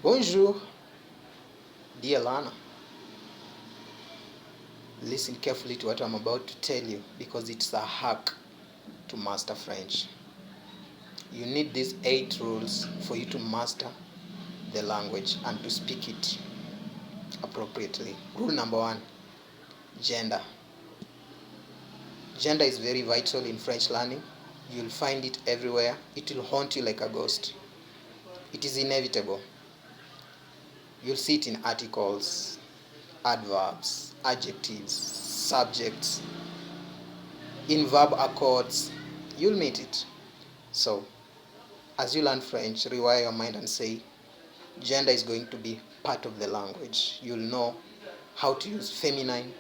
Bonjour, dear learner. Listen carefully to what I'm about to tell you because it's a hack to master French. You need these 8 rules for you to master the language and to speak it appropriately. Rule number 1, gender. Gender is very vital in French learning. You'll find it everywhere. It will haunt you like a ghost. It is inevitable. You'll see it in articles, adverbs, adjectives, subjects, in verb accords. You'll meet it. So, as you learn French, rewire your mind and say, gender is going to be part of the language. You'll know how to use feminine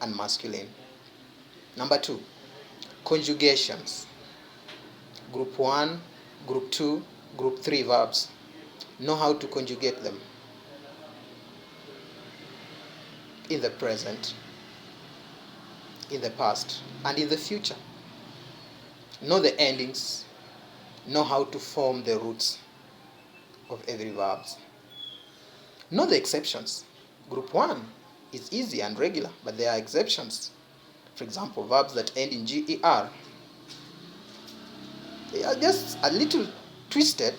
and masculine. Number 2, conjugations. Group 1, Group 2, Group 3 verbs. Know how to conjugate them in the present, in the past, and in the future. Know the endings. Know how to form the roots of every verb. Know the exceptions. Group 1 is easy and regular, but there are exceptions. For example, verbs that end in GER. They are just a little twisted,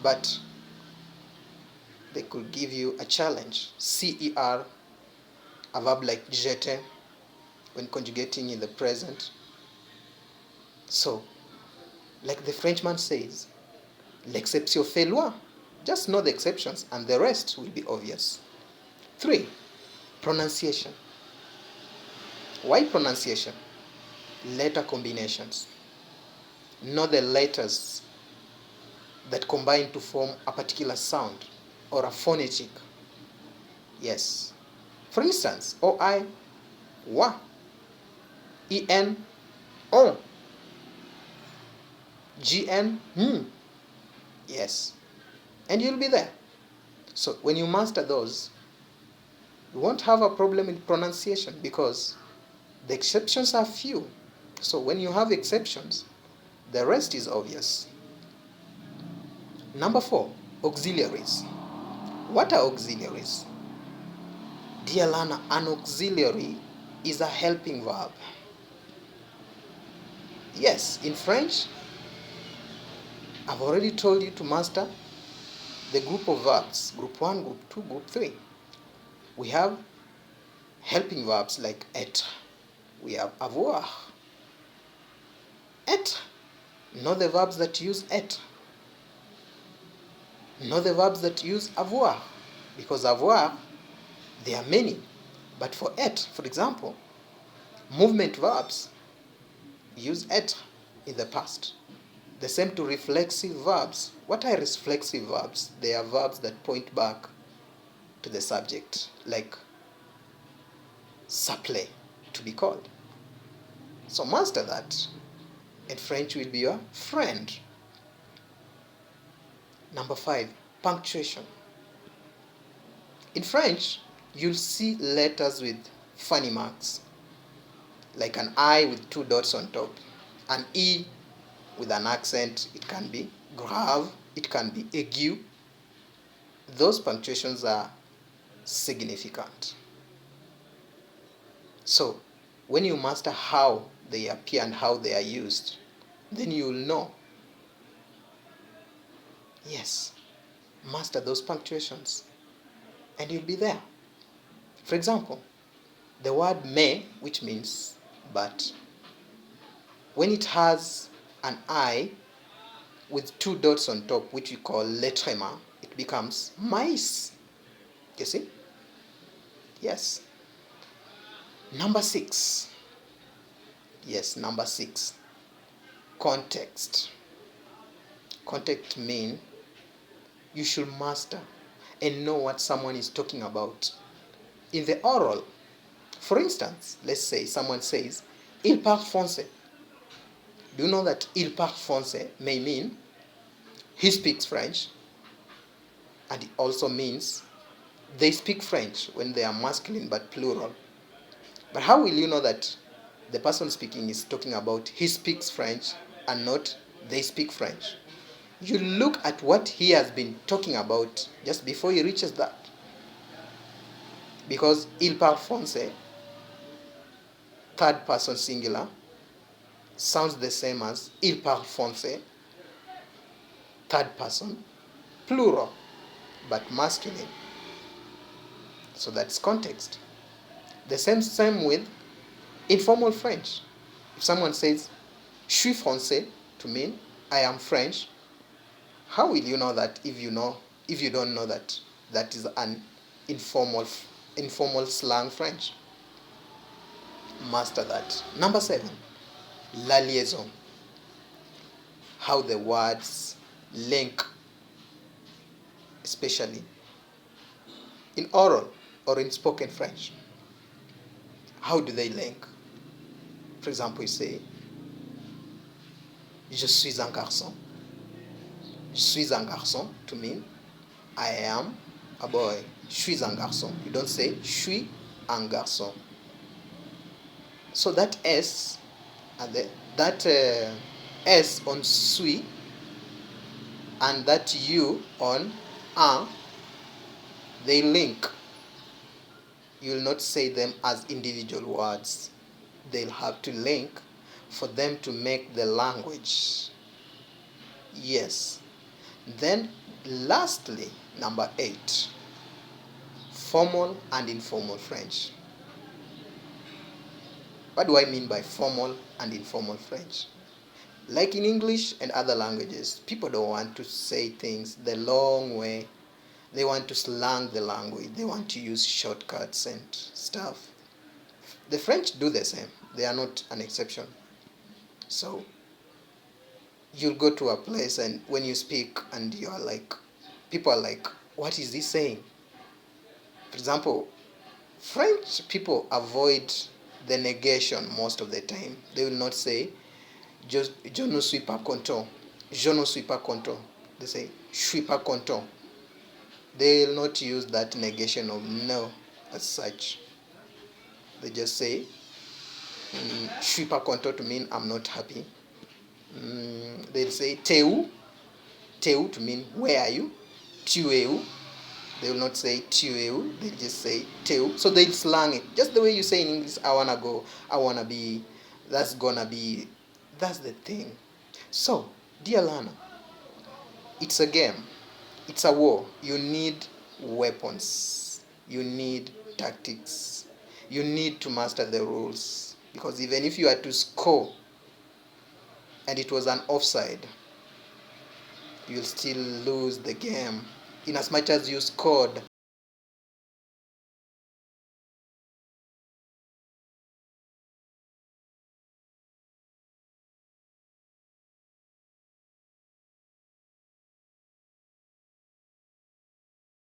but they could give you a challenge. CER, a verb like jeter, when conjugating in the present. So, like the Frenchman says, l'exception fait loi. Just know the exceptions and the rest will be obvious. 3, pronunciation. Why pronunciation? Letter combinations. Know the letters that combine to form a particular sound or a phonetic. Yes. For instance, OI, wa, EN, on, GN, Yes. And you'll be there. So when you master those, you won't have a problem with pronunciation because the exceptions are few. So when you have exceptions, the rest is obvious. Number 4, auxiliaries. What are auxiliaries? Dear learner, an auxiliary is a helping verb. Yes, in French, I've already told you to master the group of verbs, group 1, group 2, group 3. We have helping verbs like être. We have avoir. Être. Know the verbs that use être. Know the verbs that use avoir. Because avoir, there are many. But for être, for example, movement verbs use être in the past. The same to reflexive verbs. What are reflexive verbs? They are verbs that point back to the subject, like s'appeler, to be called. So master that, and French will be your friend. Number 5, punctuation. In French, you'll see letters with funny marks, like an I with 2 dots on top, an E with an accent. It can be grave, it can be aigu. Those punctuations are significant. So, when you master how they appear and how they are used, then you will know. Yes, master those punctuations and you'll be there. For example, the word mais, which means but, when it has an I with 2 dots on top, which we call lettrement, it becomes mais. You see? Yes. Number 6. Yes, number 6. Context. Context means you should master and know what someone is talking about. In the oral, for instance, let's say someone says, il parle français. Do you know that il parle français may mean he speaks French, and it also means they speak French when they are masculine but plural. But how will you know that the person speaking is talking about he speaks French and not they speak French? You look at what he has been talking about just before he reaches that. Because il parle français, third person singular, sounds the same as il parle français, third person plural, but masculine. So that's context. The same with informal French. If someone says je suis français to mean I am French, how will you know that if you don't know that that is an informal slang French? Master that. Number 7, la liaison. How the words link, especially in oral or in spoken French. How do they link? For example, you say, je suis un garçon. Je suis un garçon to mean I am a boy. Je suis un garçon. You don't say je suis un garçon. So that S and that S on suis and that U on un, they link. You will not say them as individual words. They'll have to link for them to make the language. Yes. Then lastly, number 8, formal and informal French. What do I mean by formal and informal French? Like in English and other languages, people don't want to say things the long way. They want to slang the language. They want to use shortcuts and stuff. The French do the same. They are not an exception. So you'll go to a place and when you speak and you are like, people are like, what is he saying? For example, French people avoid the negation most of the time. They will not say, je ne suis pas content. Je ne suis pas content. They say, je suis pas content. They will not use that negation of no as such. They just say, je suis pas content to mean I'm not happy. They'll say, t'es où? T'es où to mean where are you? Tu es où? They will not say tu es où, they just say t'es où. So they'll slang it. Just the way you say in English, I wanna go, I wanna be, that's gonna be, that's the thing. So, dear learner, it's a game. It's a war. You need weapons. You need tactics. You need to master the rules. Because even if you are to score and it was an offside, you'll still lose the game in as much as you scored